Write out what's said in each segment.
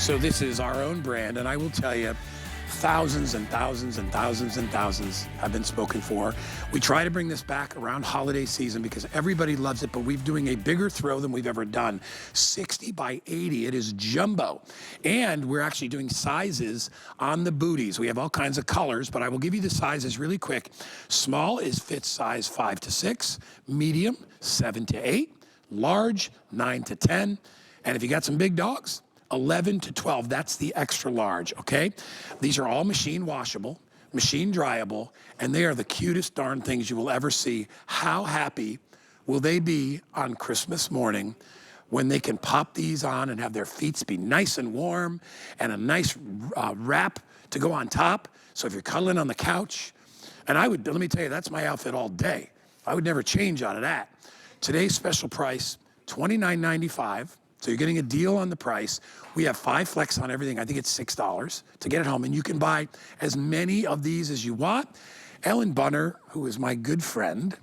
So this is our own brand, and I will tell you, thousands and thousands and thousands and thousands have been spoken for. We try to bring this back around holiday season because everybody loves it, but we're doing a bigger throw than we've ever done. 60 by 80, it is jumbo. And we're actually doing sizes on the booties. We have all kinds of colors, but I will give you the sizes really quick. Small is fits size 5 to 6, medium 7 to 8, large 9 to 10, and if you got some big dogs, 11 to 12, that's the extra large, okay? These are all machine washable, machine dryable, and they are the cutest darn things you will ever see. How happy will they be on Christmas morning when they can pop these on and have their feet be nice and warm and a nice wrap to go on top. So if you're cuddling on the couch, and let me tell you, that's my outfit all day. I would never change out of that. Today's special price, $29.95. So you're getting a deal on the price. We have 5 flex on everything. I think it's $6 to get it home. And you can buy as many of these as you want. Ellen Bunner, who is my good friend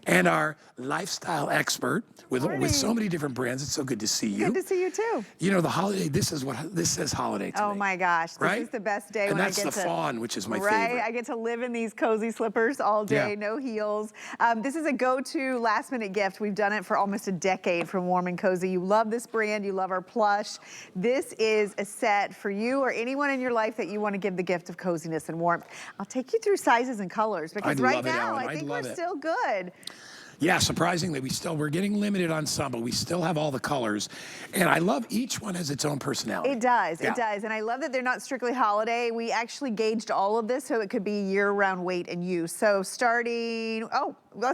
and our lifestyle expert with so many different brands. It's so good to see you. Good to see you too. You know, the holiday, this says holiday to me. Oh my gosh, this is the best day when I get to... And that's the fawn, which is my favorite. Right, I get to live in these cozy slippers all day, no heels. This is a go-to last minute gift. We've done it for almost a decade from Warm and Cozy. You love this brand, you love our plush. This is a set for you or anyone in your life that you want to give the gift of coziness and warmth. I'll take you through sizes and colors because right now I think we're still good. Yeah, surprisingly, we're getting limited on some, but we still have all the colors. And I love each one has its own personality. It does, it does. And I love that they're not strictly holiday. We actually gauged all of this so it could be year-round weight and use. So let's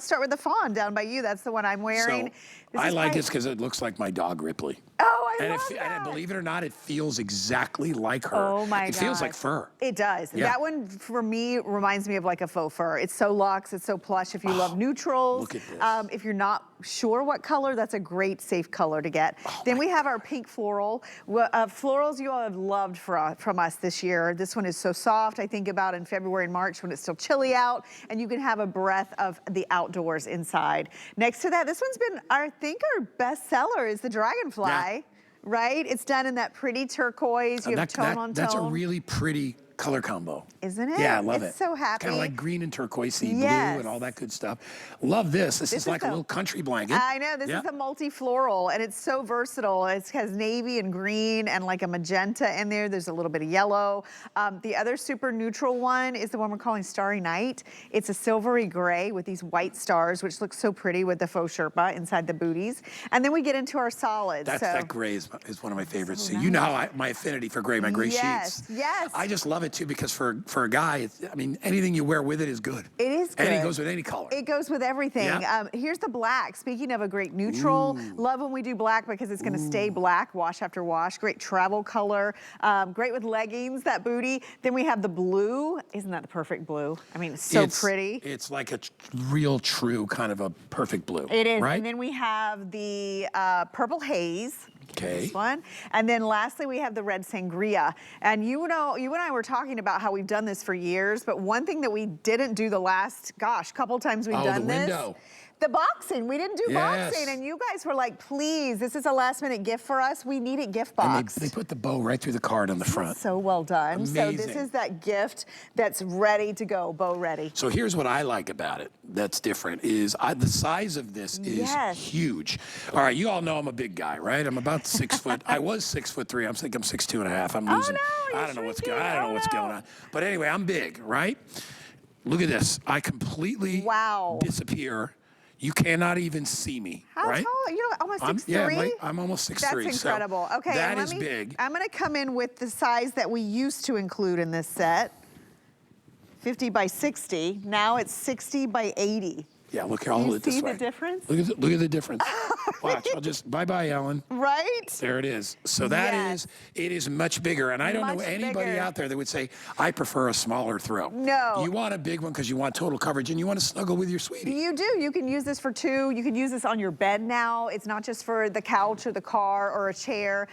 start with the fawn down by you. That's the one I'm wearing. So I like this because it looks like my dog, Ripley. Oh, I love that. And believe it or not, it feels exactly like her. Oh my God. It feels like fur. It does. Yeah. That one, for me, reminds me of like a faux fur. It's so luxe, it's so plush. If you love neutrals, look at this. If you're not sure what color, that's a great safe color to get. Then we have our pink floral. Florals you all have loved from us this year. This one is so soft. I think about in February and March when it's still chilly out and you can have a breath of the outdoors inside. Next to that, this one's been, I think our best seller is the dragonfly. Yeah. Right? It's done in that pretty turquoise. You have tone on tone. That's a really pretty color combo. Isn't it? Yeah, I love it. It's so happy. Kind of like green and turquoisey blue and all that good stuff. Love this. This is like a little country blanket. I know. This is a multi-floral, and it's so versatile. It has navy and green and like a magenta in there. There's a little bit of yellow. The other super neutral one is the one we're calling Starry Night. It's a silvery gray with these white stars, which looks so pretty with the faux Sherpa inside the booties. And then we get into our solids. That gray is one of my favorites. So you know how my affinity for gray, my gray sheets. Yes. I just love it too because for a guy, I mean, anything you wear with it is good. It is good. And it goes with any color. It goes with everything. Yeah. Here's the black. Speaking of a great neutral, love when we do black because it's going to stay black wash after wash. Great travel color. Great with leggings, that booty. Then we have the blue. Isn't that the perfect blue? I mean, it's so pretty. It's like a real true kind of a perfect blue. It is. Right? And then we have the purple haze. Okay. This one. And then lastly, we have the red sangria. And you and I were talking about how we've done this for years, but one thing that we didn't do the last, couple times we've done this. Window. The boxing, we didn't do boxing, and you guys were like, please, this is a last minute gift for us. We need it gift box. And they put the bow right through the card on the front. So well done. Amazing. So this is that gift that's ready to go, bow ready. So here's what I like about it that's different is the size of this is huge. All right, you all know I'm a big guy, right? I'm about 6 foot. I was 6'3". I'm 6'2.5". I'm losing. I don't know what's going on. But anyway, I'm big, right? Look at this. I completely disappear. You cannot even see me, right? How tall? You're almost 6'3"? I'm almost 6'3". That's incredible. So okay, that is big. I'm going to come in with the size that we used to include in this set. 50 by 60. Now it's 60 by 80. Yeah, look here, I'll hold it this way. You see the difference? Look at the difference. Watch, I'll just, bye-bye, Ellen. Right? There it is. So it is much bigger. And I don't know anybody out there that would say, I prefer a smaller throw. No. You want a big one because you want total coverage and you want to snuggle with your sweetie. You do. You can use this for 2. You can use this on your bed now. It's not just for the couch or the car or a chair.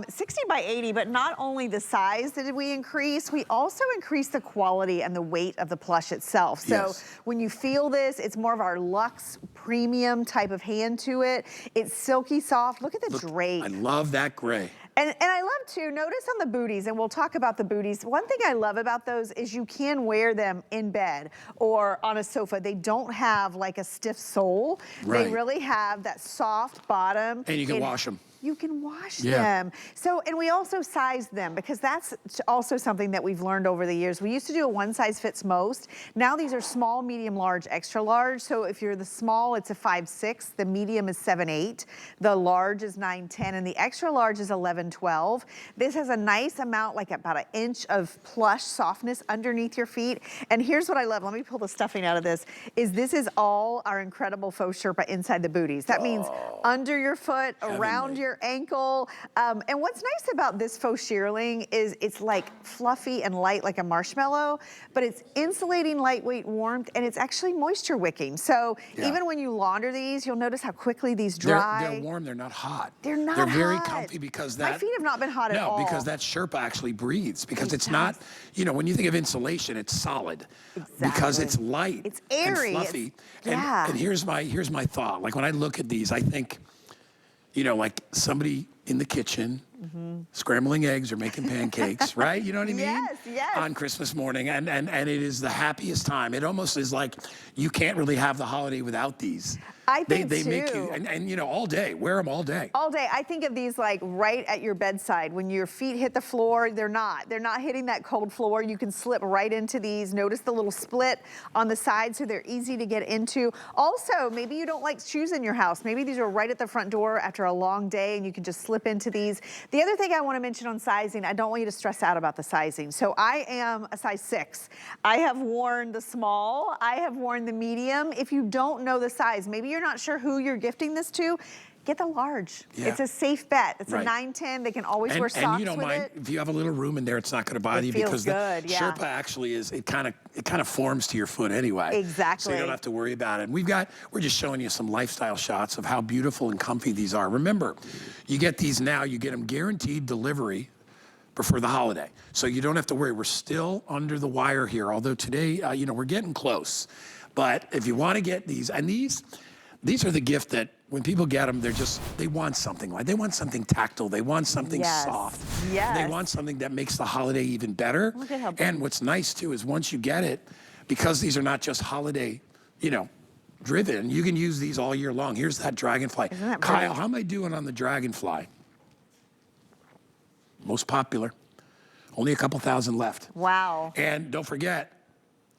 60 by 80, but not only the size did we increase, we also increased the quality and the weight of the plush itself. So when you feel this, it's more of our luxe premium type of hand to it. It's silky soft. Look at the drape. I love that gray. And I love too, notice on the booties, and we'll talk about the booties. One thing I love about those is you can wear them in bed or on a sofa. They don't have like a stiff sole. Right. They really have that soft bottom. And you can wash them. You can wash them. So, and we also size them because that's also something that we've learned over the years. We used to do a one size fits most. Now these are small, medium, large, extra large. So if you're the small, it's a 5'6", the medium is 7'8", the large is 9'10", and the extra large is 11'12". This has a nice amount, like about an inch of plush softness underneath your feet. And here's what I love. Let me pull the stuffing out of this. This is all our incredible faux Sherpa inside the booties. That means under your foot, around your ankle. And what's nice about this faux shearling is it's like fluffy and light like a marshmallow, but it's insulating, lightweight, warmth, and it's actually moisture wicking. So even when you launder these, you'll notice how quickly these dry. They're warm, they're not hot. They're not hot. They're very comfy because that. My feet have not been hot at all. No, because that Sherpa actually breathes because it's not, you know, when you think of insulation, it's solid. Exactly. Because it's light. It's airy. And fluffy. Yeah. And here's my thought. Like when I look at these, I think, you know, like somebody in the kitchen scrambling eggs or making pancakes, right? You know what I mean? Yes, yes. On Christmas morning, and it is the happiest time. It almost is like you can't really have the holiday without these. I think they too. make you, and you know, all day. Wear them all day. All day. I think of these like right at your bedside. When your feet hit the floor, they're not hitting that cold floor. You can slip right into these. Notice the little split on the side so they're easy to get into. Also, maybe you don't like shoes in your house. Maybe these are right at the front door after a long day and you can just slip into these. The other thing I want to mention on sizing, I don't want you to stress out about the sizing. So I am a size 6. I have worn the small. I have worn the medium. If you don't know the size, maybe you're not sure who you're gifting this to, get the large. Yeah. It's a safe bet. It's a 9'10". They can always wear socks and you don't with mind it. If you have a little room in there, it's not going to bother you because good, the Sherpa actually is. It kind of forms to your foot anyway. Exactly. So you don't have to worry about it. And we're just showing you some lifestyle shots of how beautiful and comfy these are. Remember, you get these now. You get them guaranteed delivery before the holiday, so you don't have to worry. We're still under the wire here, although today, you know, we're getting close. But if you want to get these, and these are the gift that when people get them, they want something. Like they want something tactile. They want something soft. Yes. They want something that makes the holiday even better. Look at how and what's nice too is once you get it, because these are not just holiday, you know, driven, you can use these all year long. Here's that dragonfly. Isn't that Kyle, pretty? how am I doing on the dragonfly? Most popular. Only a couple thousand left. Wow. And don't forget,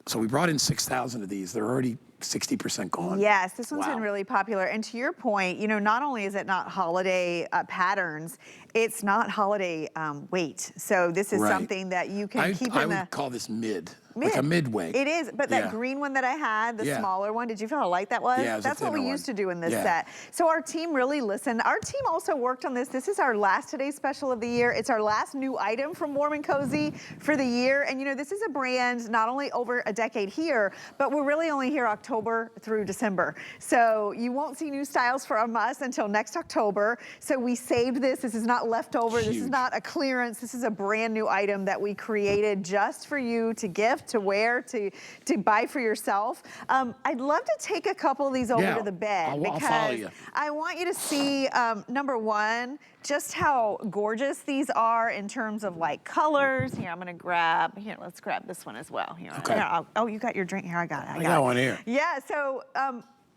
so we brought in 6,000 of these. They're already 60% gone. Yes, this one's been really popular. And to your point, you know, not only is it not holiday patterns, it's not holiday weight. So this is something that you can keep in the... I would call this mid. Like a mid-weight. It is, but that green one that I had, the smaller one, did you feel how light that was? Yeah, it was That's what we used to do in this set. Yeah. So our team really listened. Our team also worked on this. This is our last Today's Special of the year. It's our last new item from Warm and Cozy for the year. And you know, this is a brand not only over a decade here, but we're really only here October through December. So you won't see new styles from us until next October. So we saved this. This is not leftover. Huge. This is not a clearance. This is a brand new item that we created just for you to gift, to wear, to buy for yourself. I'd love to take a couple of these over to the bed because I want you to see, number one, just how gorgeous these are in terms of like colors. Here, I'm gonna grab, let's grab this one as well. Here, oh, you got your drink here, I got it. I got one here. Yeah, so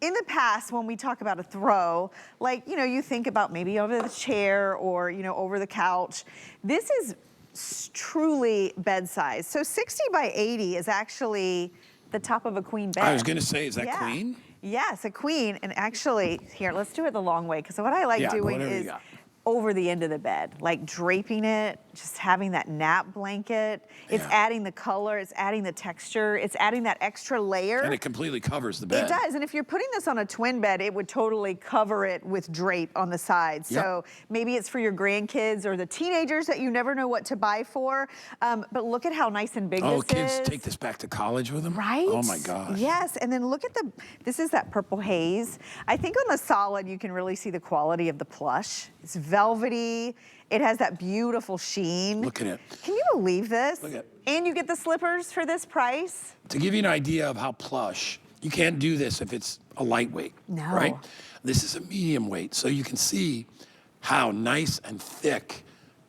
in the past, when we talk about a throw, like, you know, you think about maybe over the chair or, you know, over the couch. This is truly bed size. So 60 by 80 is actually the top of a queen bed. I was gonna say, is that queen? Yes, a queen. And actually, here, let's do it the long way, because what I like doing is over the end of the bed, like draping it, just having that nap blanket. It's adding the color, it's adding the texture, it's adding that extra layer. And it completely covers the bed. It does, and if you're putting this on a twin bed, it would totally cover it with drape on the side. So maybe it's for your grandkids or the teenagers that you never know what to buy for. But look at how nice and big this is. Oh, kids take this back to college with them? Right? Oh my gosh. Yes, and then look at this is that purple haze. I think on the solid, you can really see the quality of the plush. It's velvety. It has that beautiful sheen. Look at it. Can you believe this? Look at it. And you get the slippers for this price? To give you an idea of how plush, you can't do this if it's a lightweight. No. Right? This is a medium weight, so you can see how nice and thick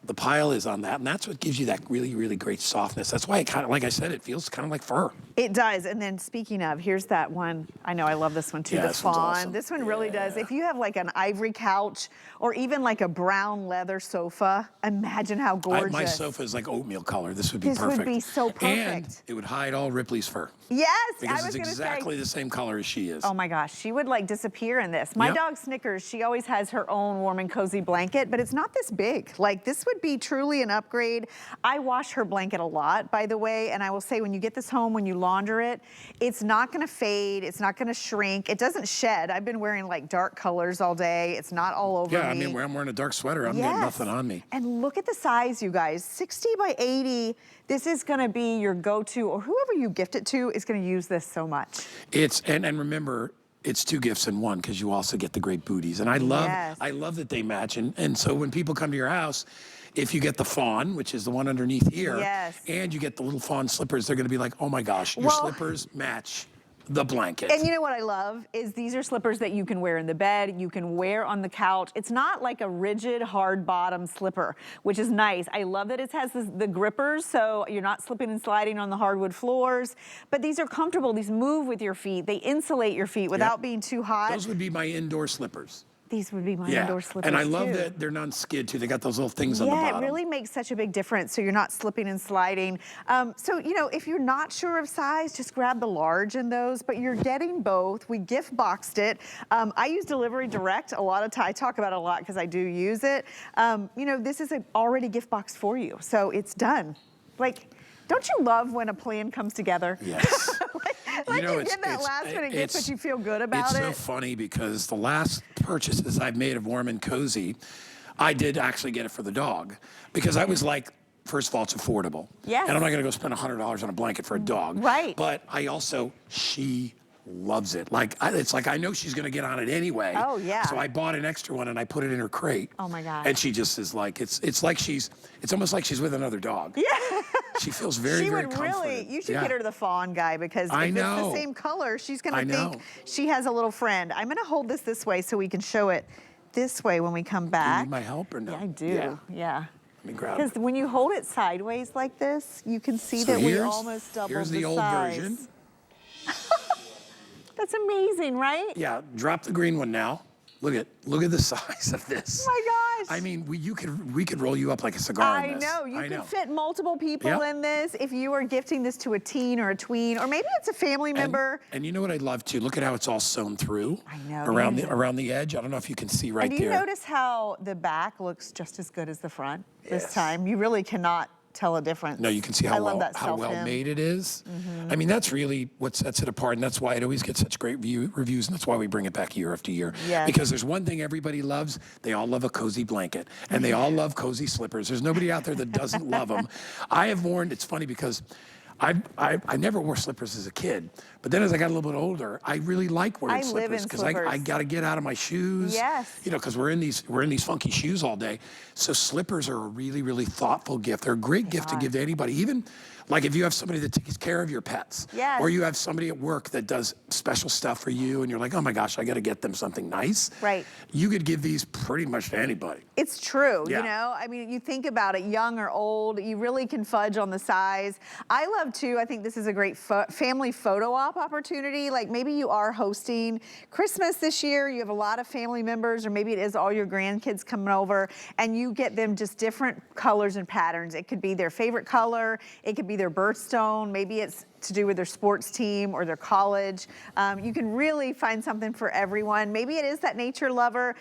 the pile is on that, and that's what gives you that really, really great softness. That's why it kind of, like I said, it feels kind of like fur. It does. And then speaking of, here's that one. I know I love this one too, Yeah, the this one's fawn. awesome. This one really does. If you have like an ivory couch or even like a brown leather sofa, imagine how gorgeous. My sofa is like oatmeal color. This would be This perfect. would be so perfect. And it would hide all Ripley's fur. Yes, Because I was it's gonna exactly say, the same color as she is. oh my gosh, she would like disappear in this. My Yep. dog Snickers, she always has her own warm and cozy blanket, but it's not this big. Like this would be truly an upgrade. I wash her blanket a lot, by the way, and I will say when you get this home, when you launder it, it's not gonna fade, it's not gonna shrink, it doesn't shed. I've been wearing like dark colors all day. It's not all over me. Yeah, I mean, I'm wearing a dark sweater. I'm getting nothing on me. And look at the size, you guys, 60 by 80. This is gonna be your go-to, or whoever you gift it to is gonna use this so much. And remember, it's 2 gifts in one because you also get the great booties. And I love that they match. And so when people come to your house, if you get the fawn, which is the one underneath here, and you get the little fawn slippers, they're gonna be like, oh my gosh, your slippers match the blanket. And you know what I love is these are slippers that you can wear in the bed, you can wear on the couch. It's not like a rigid, hard bottom slipper, which is nice. I love that it has the grippers, so you're not slipping and sliding on the hardwood floors. But these are comfortable. These move with your feet. They insulate your feet without being too hot. Those would be my indoor slippers. These would be my indoor slippers and I love too. that they're non-skid too. They got those little things on the bottom. Yeah, it really makes such a big difference. So you're not slipping and sliding. So, you know, if you're not sure of size, just grab the large in those, but you're getting both. We gift boxed it. I use Delivery Direct a lot of time. I talk about it a lot because I do use it. You know, this is already gift boxed for you. So it's done. Like, don't you love when a plan comes together? Yes. Like you get that last minute gift, but you feel good about it. It's so funny because the last purchases I've made of Warm and Cozy, I did actually get it for the dog because I was like, first of all, it's affordable. Yes. And I'm not going to go spend $100 on a blanket for a dog. Right. But I also, she loves it. Like, it's like I know she's going to get on it anyway. Oh, yeah. So I bought an extra one and I put it in her crate. Oh, my gosh. And she just is like, it's almost like she's with another dog. Yeah. She feels very, very comforted. You should get her the fawn guy because if it's the same color, she's gonna think she has a little friend. I'm gonna hold this way so we can show it this way when we come back. Do you need my help or no? Yeah, I do, yeah. Let me grab it. Because when you hold it sideways like this, you can see that we almost doubled the size. Here's the old version. That's amazing, right? Yeah, drop the green one now. Look at the size of this. Oh my gosh. I mean, we could roll you up like a cigar in this. You could fit multiple people in this if you are gifting this to a teen or a tween, or maybe it's a family member. And you know what I'd love to? Look at how it's all sewn through. I know. Around the edge. I don't know if you can see right there. And do you notice how the back looks just as good as the front this time? You really cannot tell a difference. No, you can see how well made it is. I mean, that's really what sets it apart, and that's why it always gets such great reviews, and that's why we bring it back year after year. Yes. Because there's one thing everybody loves. They all love a cozy blanket, and they all love cozy slippers. There's nobody out there that doesn't love them. I have worn, it's funny because I never wore slippers as a kid, but then as I got a little bit older, I really like wearing slippers because I got to get out of my shoes. Yes. You know, because we're in these funky shoes all day. So slippers are a really, really thoughtful gift. They're a great gift to give to anybody, even like if you have somebody that takes care of your pets, or you have somebody at work that does special stuff for you, and you're like, oh my gosh, I got to get them something nice. Right. You could give these pretty much to anybody. It's true, you know? I mean, you think about it, young or old, you really can fudge on the size. I love too, I think this is a great family photo op opportunity. Like maybe you are hosting Christmas this year, you have a lot of family members, or maybe it is all your grandkids coming over, and you get them just different colors and patterns. It could be their favorite color, it could be their birthstone, maybe it's to do with their sports team or their college. You can really find something for everyone. Maybe it is that nature lover.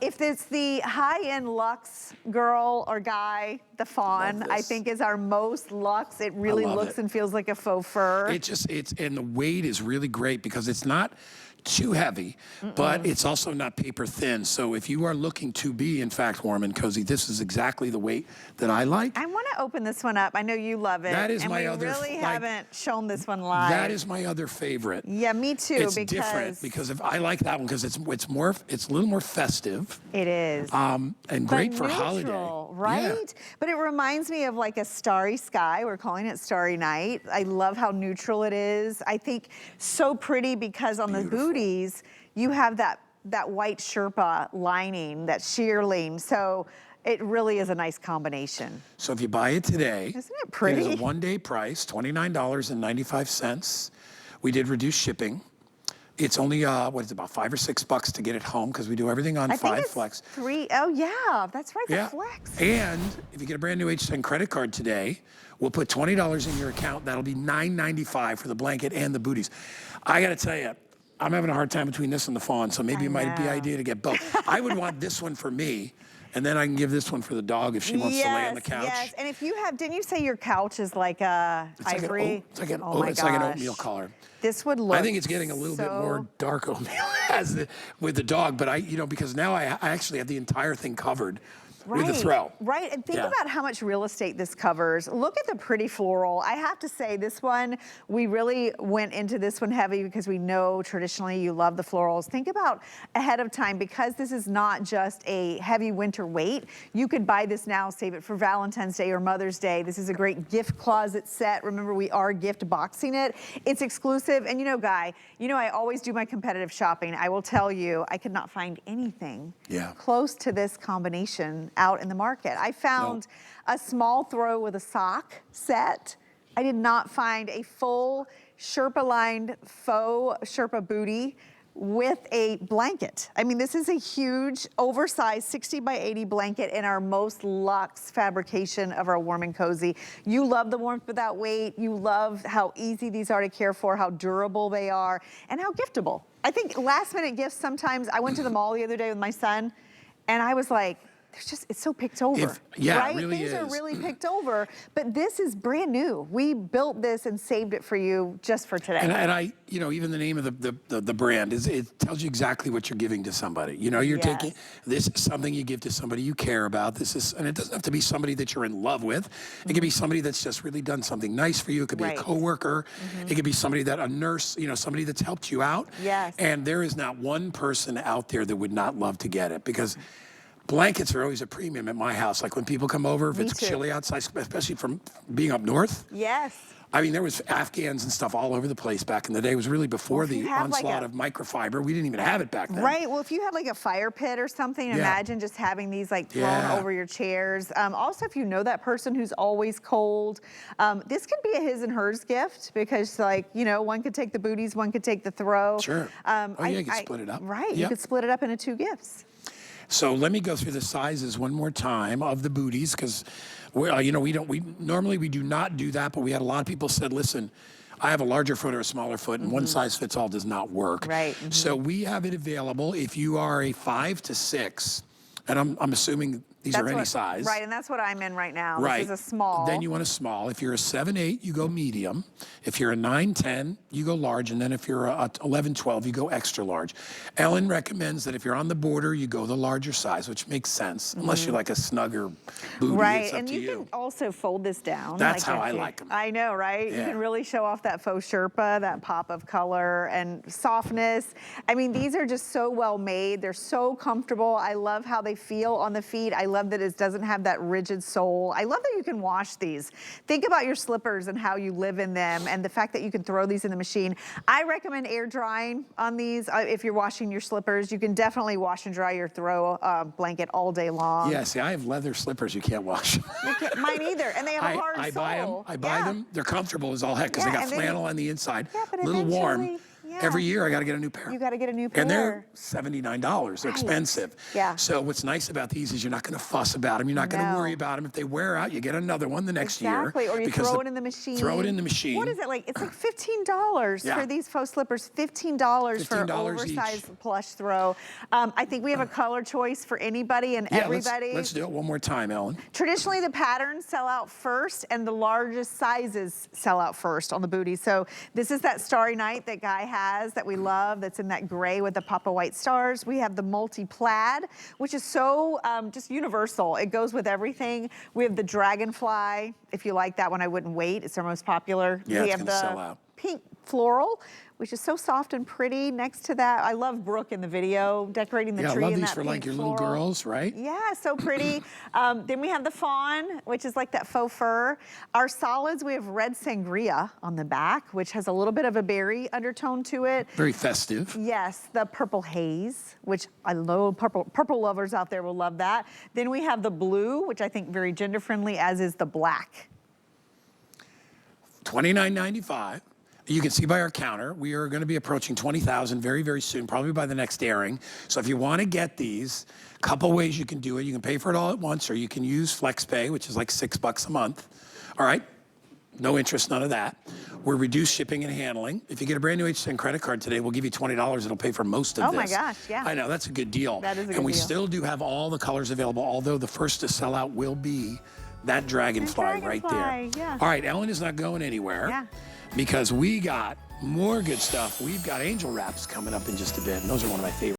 If it's the high-end luxe girl or guy, the fawn, I think is our most luxe. It really looks and feels like a faux fur. And the weight is really great because it's not too heavy, but it's also not paper thin. So if you are looking to be, in fact, warm and cozy, this is exactly the weight that I like. I want to open this one up. I know you love it. That is my other. We really haven't shown this one live. That is my other favorite. Yeah, me too. It's different because I like that one because it's a little more festive. It is. And great for holiday, right? Yeah. But it reminds me of like a starry sky. We're calling it Starry Night. I love how neutral it is. I think so pretty because on the Booties, you have that white Sherpa lining, that shearling. So It really is a nice combination. So if you buy it today, isn't it pretty? It is a one-day price, $29.95. We did reduce shipping. It's only, what is it, about $5 or $6 to get it home because we do everything on 5 Flex. Oh yeah, that's right, Yeah. the Flex. And if you get a brand new HSN credit card today, we'll put $20 in your account. That'll be $9.95 for the blanket and the booties. I got to tell you, I'm having a hard time between this and the fawn, so maybe it might be idea to get both. I would want this one for me, and then I can give this one for the dog if she wants to lay on the couch. Yes, and if you have, didn't you say your couch is like a ivory? It's like an oatmeal color. This would look I think it's getting a little bit more dark oatmeal with the dog, but because now I actually have the entire thing covered with the throw. Right, and think about how much real estate this covers. Look at the pretty floral. I have to say, this one, we really went into this one heavy because we know traditionally you love the florals. Think about ahead of time, because this is not just a heavy winter weight. You could buy this now, save it for Valentine's Day or Mother's Day. This is a great gift closet set. Remember, we are gift boxing it. It's exclusive, and Guy, I always do my competitive shopping. I will tell you, I could not find anything close to this combination out in the market. I found a small throw with a sock set. I did not find a full Sherpa-lined faux Sherpa booty with a blanket. I mean, this is a huge, oversized 60 by 80 blanket in our most luxe fabrication of our warm and cozy. You love the warmth without weight. You love how easy these are to care for, how durable they are, and how giftable. I think last minute gifts sometimes, I went to the mall the other day with my son, and I was like, it's so picked over, right? It really Things is. are really picked over, but this is brand new. We built this and saved it for you just for today. And I, even the name of the brand it tells you exactly what you're giving to somebody. You're taking, this is something you give to somebody you care about. And it doesn't have to be somebody that you're in love with. It could be somebody that's just really done something nice for you. It could be a coworker. It could be somebody a nurse, somebody that's helped you out. Yes. And there is not one person out there that would not love to get it, because blankets are always a premium at my house. Like when people come over, if it's chilly outside, especially from being up north. Yes. I mean, there was Afghans and stuff all over the place back in the day. It was really before the onslaught of microfiber. We didn't even have it back then. Right. Well, if you had like a fire pit or something, imagine just having these like thrown over your chairs. Also, if you know that person who's always cold, this could be a his and hers gift, because one could take the booties, one could take the throw. Sure. You could split it up. Right. You could split it up into 2 gifts. So let me go through the sizes one more time of the booties, because we normally do not do that, but we had a lot of people said, listen, I have a larger foot or a smaller foot, and one size fits all does not work. Right. So we have it available if you are a 5 to 6, and I'm assuming these are any size. Right, and that's what I'm in right now. Right. This is a small. Then you want a small. If you're a 7-8, you go medium. If you're a 9-10, you go large. And then if you're a 11-12, you go extra large. Ellen recommends that if you're on the border, you go the larger size, which makes sense, unless you like a snugger booty. Right, it's up and to you can also fold this down. That's how I like them. I know, right? You can really show off that faux Sherpa, that pop of color and softness. I mean, these are just so well made. They're so comfortable. I love how they feel on the feet. I love that it doesn't have that rigid sole. I love that you can wash these. Think about your slippers and how you live in them, and the fact that you can throw these in the machine. I recommend air drying on these. If you're washing your slippers, you can definitely wash and dry your throw blanket all day long. Yeah, see, I have leather slippers you can't wash. Mine either, and they have a hard sole. I buy them. They're comfortable as all heck, because they got flannel on the inside. But a little warm. Every year I got to get a new pair. You got to get a new pair. And they're $79. They're expensive. Yeah. So what's nice about these is you're not going to fuss about them. You're not going to worry about them. If they wear out, you get another one the next year. Exactly. Or you throw it in the machine. Throw it in the machine. What is it like? It's like $15 for these faux slippers. $15 for an oversized plush throw. I think we have a color choice for anybody and everybody. Let's do it one more time, Ellen. Traditionally, the patterns sell out first, and the largest sizes sell out first on the booty. So this is that Starry Night that Guy has that we love, that's in that gray with the pop of white stars. We have the multi-plaid, which is so just universal. It goes with everything. We have the Dragonfly. If you like that one, I wouldn't wait. It's our most popular. Yeah, we it's have gonna sell out. pink floral, which is so soft and pretty. Next to that, I love Brooke in the video, decorating the tree I love in these that for pink like your floral. little girls, right? Yeah, so pretty. Then we have the fawn, which is like that faux fur. Our solids, we have red sangria on the back, which has a little bit of a berry undertone to it. Very festive. Yes, the purple haze, which I know purple lovers out there will love that. Then we have the blue, which I think very gender friendly, as is the black. $29.95. You can see by our counter, we are going to be approaching 20,000 very, very soon, probably by the next airing. So if you want to get these, a couple ways you can do it. You can pay for it all at once, or you can use FlexPay, which is like $6 a month. All right, no interest, none of that. We're reduced shipping and handling. If you get a brand new HSN credit card today, we'll give you $20. It'll pay for most of this. Oh my gosh, yeah. I know, that's a good deal. That is a good deal. And we still do have all the colors available, although the first to sell out will be that dragonfly right there. Yeah. All right, Ellen is not going anywhere. Yeah. Because we got more good stuff. We've got angel wraps coming up in just a bit, and those are one of my favorites.